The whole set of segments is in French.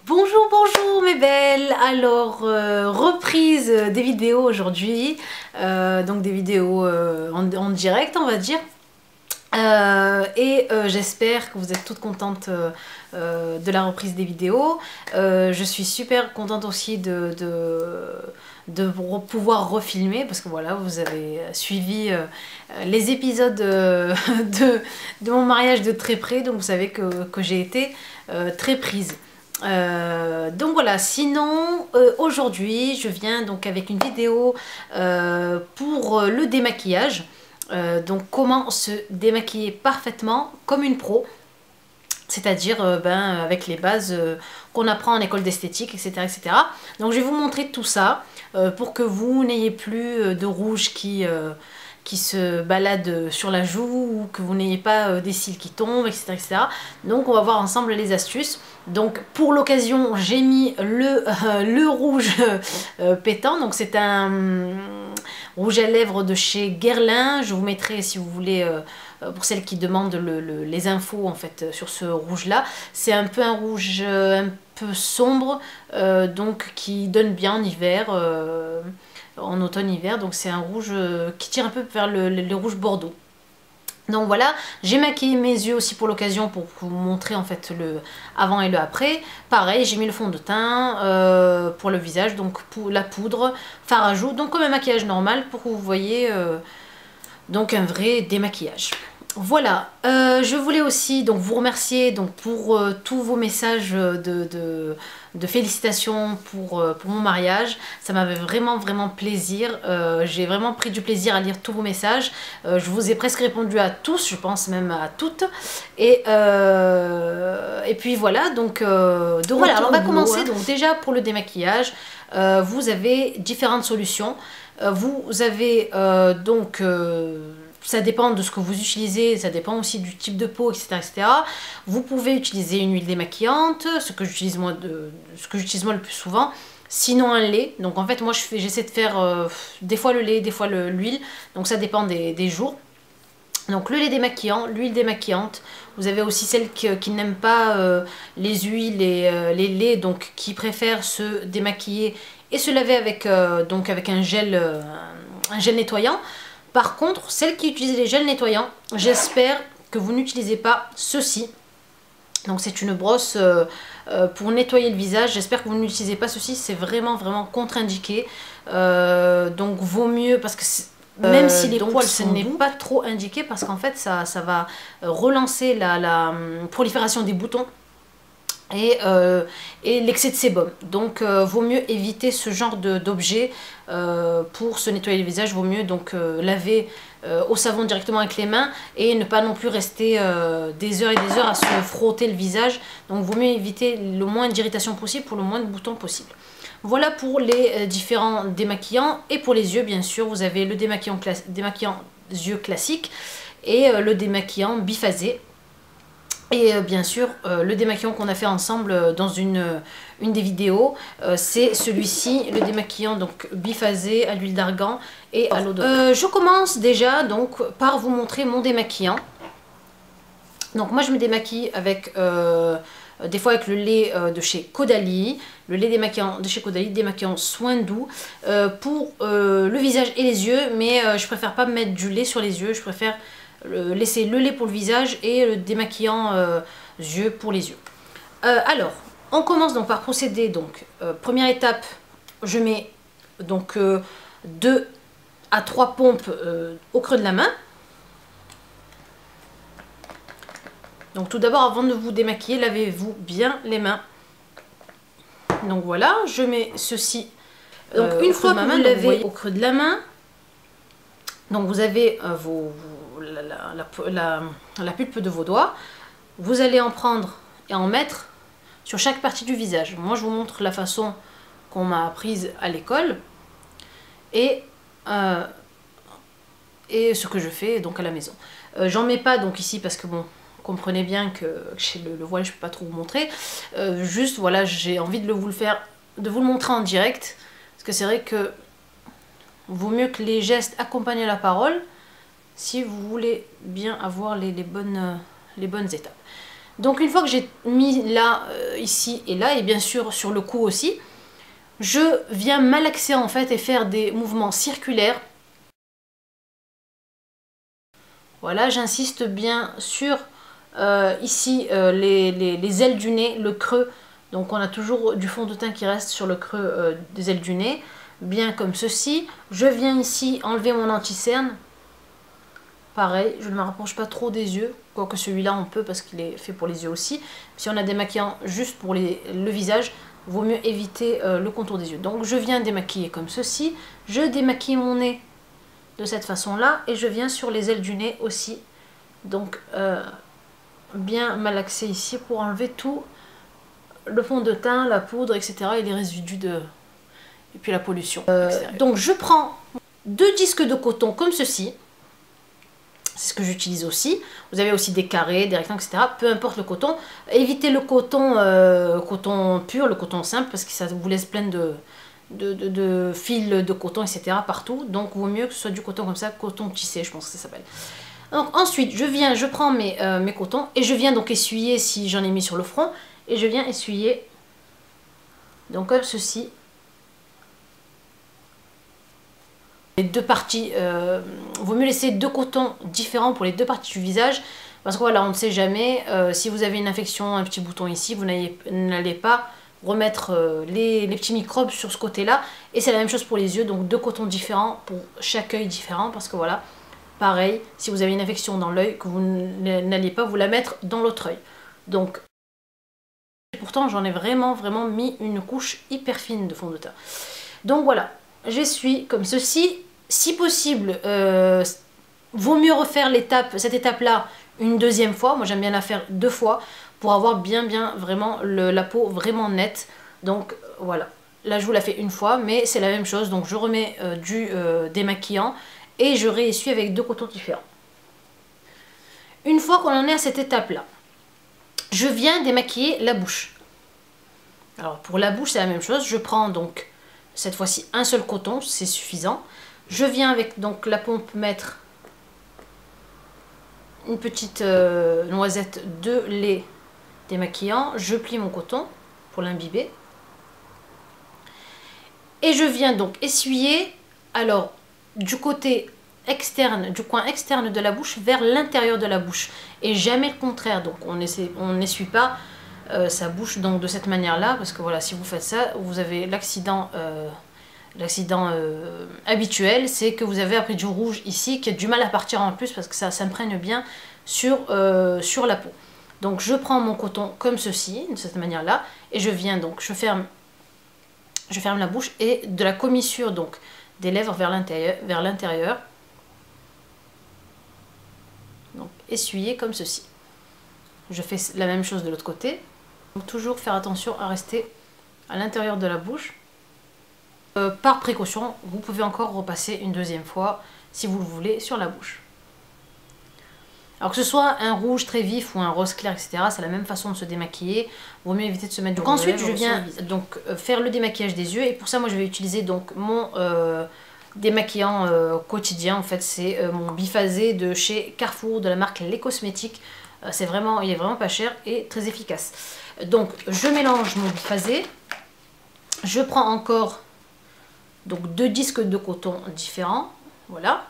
Bonjour, bonjour mes belles. Alors, reprise des vidéos aujourd'hui, donc des vidéos en direct on va dire. J'espère que vous êtes toutes contentes de la reprise des vidéos. Je suis super contente aussi de pouvoir refilmer parce que voilà, vous avez suivi les épisodes de mon mariage de très près, donc vous savez que j'ai été très prise. Donc voilà, sinon aujourd'hui je viens donc avec une vidéo pour le démaquillage. Donc comment se démaquiller parfaitement comme une pro, c'est-à-dire avec les bases qu'on apprend en école d'esthétique, etc., etc. Donc je vais vous montrer tout ça pour que vous n'ayez plus de rouge qui se balade sur la joue ou que vous n'ayez pas des cils qui tombent, etc., etc. Donc on va voir ensemble les astuces. Donc pour l'occasion j'ai mis le rouge pétant, donc c'est un rouge à lèvres de chez Guerlain. Je vous mettrai si vous voulez, pour celles qui demandent les infos en fait sur ce rouge là. C'est un peu un rouge un peu sombre, donc qui donne bien en hiver, en automne-hiver. Donc c'est un rouge qui tire un peu vers le rouge bordeaux. Donc voilà, j'ai maquillé mes yeux aussi pour l'occasion pour vous montrer en fait le avant et le après. Pareil, j'ai mis le fond de teint pour le visage, donc pour la poudre, fard à joues, donc comme un maquillage normal pour que vous voyez donc un vrai démaquillage. Voilà, je voulais aussi donc vous remercier donc pour tous vos messages de félicitations pour mon mariage. Ça m'avait vraiment plaisir. J'ai vraiment pris du plaisir à lire tous vos messages. Je vous ai presque répondu à tous, je pense même à toutes. Et puis voilà, donc voilà, alors on va commencer. Donc déjà pour le démaquillage, vous avez différentes solutions. Vous avez donc ça dépend de ce que vous utilisez, ça dépend aussi du type de peau, etc., etc. Vous pouvez utiliser une huile démaquillante, ce que j'utilise moi le plus souvent. Sinon un lait. Donc en fait moi j'essaie de faire des fois le lait, des fois l'huile. Donc ça dépend des jours. Donc le lait démaquillant, l'huile démaquillante. Vous avez aussi celles qui n'aiment pas les huiles et les laits, donc qui préfèrent se démaquiller et se laver avec un gel nettoyant. Par contre, celles qui utilisent les gels nettoyants, j'espère que vous n'utilisez pas ceci. Donc c'est une brosse pour nettoyer le visage. J'espère que vous n'utilisez pas ceci. C'est vraiment contre-indiqué. Donc vaut mieux, parce que même si les poils, ce n'est pas trop indiqué, parce qu'en fait ça va relancer la prolifération des boutons et l'excès de sébum. Donc vaut mieux éviter ce genre d'objet pour se nettoyer le visage. Vaut mieux donc laver au savon directement avec les mains et ne pas non plus rester des heures et des heures à se frotter le visage. Donc vaut mieux éviter le moins d'irritation possible pour le moins de boutons possible. Voilà pour les différents démaquillants. Et pour les yeux, bien sûr, vous avez le démaquillant yeux classique et le démaquillant biphasé. Et bien sûr, le démaquillant qu'on a fait ensemble dans une des vidéos, c'est celui-ci, le démaquillant donc biphasé à l'huile d'argan et à l'eau de coco. Je commence déjà donc par vous montrer mon démaquillant. Donc moi je me démaquille avec des fois avec le lait de chez Caudalie, le lait démaquillant de chez Caudalie, démaquillant soin doux pour le visage et les yeux, mais je préfère pas mettre du lait sur les yeux, je préfère laisser le lait pour le visage et le démaquillant yeux pour les yeux. Alors, on commence donc par procéder. Donc, première étape, je mets donc 2 à 3 pompes au creux de la main. Donc tout d'abord, avant de vous démaquiller, lavez-vous bien les mains. Donc voilà, je mets ceci. Donc une fois que vous lavez au creux de la main, donc vous avez la pulpe de vos doigts. Vous allez en prendre et en mettre sur chaque partie du visage. Moi je vous montre la façon qu'on m'a apprise à l'école et ce que je fais donc à la maison. J'en mets pas donc ici parce que bon, comprenez bien que chez le voile je peux pas trop vous montrer. Juste voilà, j'ai envie de vous le montrer en direct, parce que c'est vrai que vaut mieux que les gestes accompagnent la parole si vous voulez bien avoir les bonnes étapes. Donc une fois que j'ai mis là, ici et là, et bien sûr sur le cou aussi, je viens malaxer en fait et faire des mouvements circulaires. Voilà, j'insiste bien sur ici les ailes du nez, le creux. Donc on a toujours du fond de teint qui reste sur le creux des ailes du nez, bien comme ceci. Je viens ici enlever mon anti-cerne. Pareil, je ne me rapproche pas trop des yeux, quoique celui-là on peut parce qu'il est fait pour les yeux aussi. Si on a des maquillants juste pour le visage, vaut mieux éviter le contour des yeux. Donc je viens démaquiller comme ceci, je démaquille mon nez de cette façon-là et je viens sur les ailes du nez aussi. Donc bien malaxer ici pour enlever tout le fond de teint, la poudre, etc. et les résidus et puis la pollution. Donc je prends 2 disques de coton comme ceci. C'est ce que j'utilise aussi. Vous avez aussi des carrés, des rectangles, etc. Peu importe le coton. Évitez le coton, coton pur, le coton simple, parce que ça vous laisse plein de fils de coton, etc. partout. Donc, il vaut mieux que ce soit du coton comme ça, coton tissé, je pense que ça s'appelle. Donc, ensuite, je prends mes cotons et je viens donc essuyer si j'en ai mis sur le front. Et je viens essuyer, donc comme ceci. Les 2 parties, vaut mieux laisser 2 cotons différents pour les 2 parties du visage, parce que voilà, on ne sait jamais, si vous avez une infection, un petit bouton ici, vous n'allez pas remettre les petits microbes sur ce côté-là, et c'est la même chose pour les yeux, donc 2 cotons différents pour chaque œil différent, parce que voilà, pareil, si vous avez une infection dans l'œil, que vous n'alliez pas vous la mettre dans l'autre œil. Donc, pourtant j'en ai vraiment mis une couche hyper fine de fond de teint. Donc voilà, j'essuie comme ceci. Si possible, vaut mieux refaire cette étape-là une 2e fois. Moi, j'aime bien la faire 2 fois pour avoir bien vraiment la peau vraiment nette. Donc, voilà. Là, je vous la fais une fois, mais c'est la même chose. Donc, je remets du démaquillant et je réessuie avec 2 cotons différents. Une fois qu'on en est à cette étape-là, je viens démaquiller la bouche. Alors, pour la bouche, c'est la même chose. Je prends donc cette fois-ci un seul coton, c'est suffisant. Je viens avec donc la pompe mettre une petite noisette de lait démaquillant. Je plie mon coton pour l'imbiber. Et je viens donc essuyer, alors du côté externe, du coin externe de la bouche vers l'intérieur de la bouche. Et jamais le contraire. Donc on n'essuie pas sa bouche donc de cette manière-là. Parce que voilà, si vous faites ça, vous avez l'accident... L'accident habituel, c'est que vous avez après du rouge ici qui a du mal à partir en plus parce que ça s'imprègne bien sur la peau. Donc je prends mon coton comme ceci, de cette manière-là, et je viens donc, je ferme la bouche et de la commissure donc des lèvres vers l'intérieur. Donc essuyer comme ceci. Je fais la même chose de l'autre côté. Donc toujours faire attention à rester à l'intérieur de la bouche. Par précaution, vous pouvez encore repasser une 2e fois si vous le voulez sur la bouche. Alors que ce soit un rouge très vif ou un rose clair, etc., c'est la même façon de se démaquiller. Vaut mieux éviter de se mettre du rouge. Ensuite, je viens donc faire le démaquillage des yeux et pour ça, moi, je vais utiliser donc mon démaquillant quotidien. En fait, c'est mon biphasé de chez Carrefour de la marque Les Cosmétiques. Il est vraiment pas cher et très efficace. Donc, je mélange mon biphasé. Je prends encore donc 2 disques de coton différents, voilà,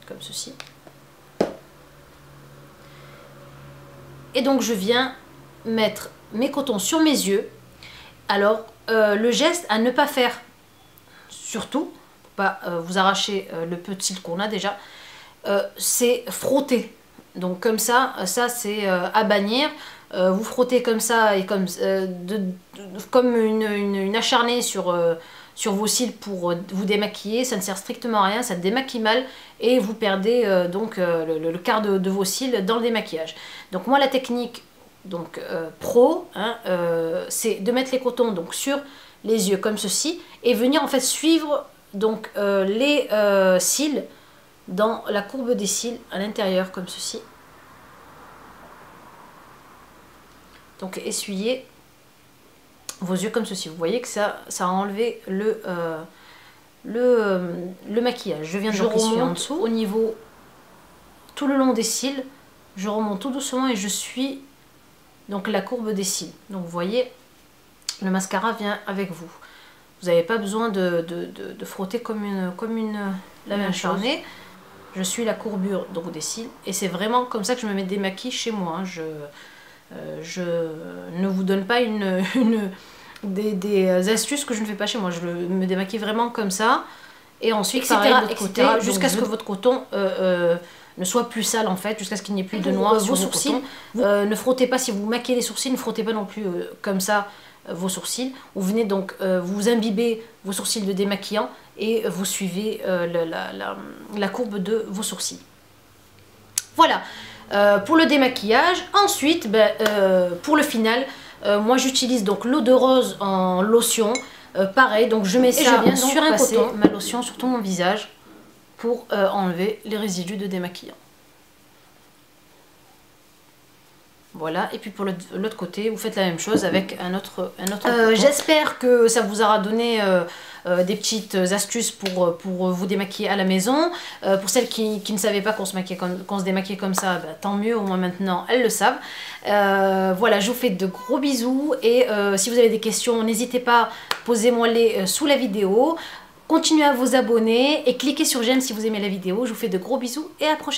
comme ceci. Et donc je viens mettre mes cotons sur mes yeux. Alors le geste à ne pas faire, surtout, pour pas vous arracher le peu de cils qu'on a déjà, c'est frotter. Donc comme ça c'est à bannir. Vous frottez comme ça et comme une acharnée sur vos cils pour vous démaquiller, ça ne sert strictement à rien, ça démaquille mal et vous perdez donc le quart de vos cils dans le démaquillage. Donc moi la technique donc pro, hein, c'est de mettre les cotons donc sur les yeux comme ceci et venir en fait suivre donc les cils dans la courbe des cils à l'intérieur comme ceci. Donc essuyez vos yeux comme ceci. Vous voyez que ça a enlevé le maquillage. Je viens de essuyer en dessous, au niveau, tout le long des cils, je remonte tout doucement et je suis donc la courbe des cils. Donc vous voyez, le mascara vient avec vous. Vous n'avez pas besoin de frotter comme la même chose. Je suis la courbure donc des cils et c'est vraiment comme ça que je me démaquille chez moi. Hein. Je ne vous donne pas des astuces que je ne fais pas chez moi. Je me démaquille vraiment comme ça. Et ensuite, pareil, de l'autre côté, jusqu'à ce que votre coton ne soit plus sale en fait, jusqu'à ce qu'il n'y ait plus de noix sur vos sourcils. Ne frottez pas, si vous maquillez les sourcils, ne frottez pas non plus comme ça vos sourcils. Vous venez donc, vous imbibez vos sourcils de démaquillant et vous suivez la courbe de vos sourcils. Voilà, pour le démaquillage. Ensuite, pour le final, moi j'utilise donc l'eau de rose en lotion. Pareil, donc je mets ça sur un coton, ma lotion sur tout mon visage pour enlever les résidus de démaquillant. Voilà, et puis pour l'autre côté, vous faites la même chose avec un autre coton. J'espère que ça vous aura donné des petites astuces pour vous démaquiller à la maison. Pour celles qui ne savaient pas qu'on se démaquillait comme ça, tant mieux, au moins maintenant elles le savent. Voilà, je vous fais de gros bisous et si vous avez des questions, n'hésitez pas, posez-moi-les sous la vidéo. Continuez à vous abonner et cliquez sur j'aime si vous aimez la vidéo. Je vous fais de gros bisous et à la prochaine.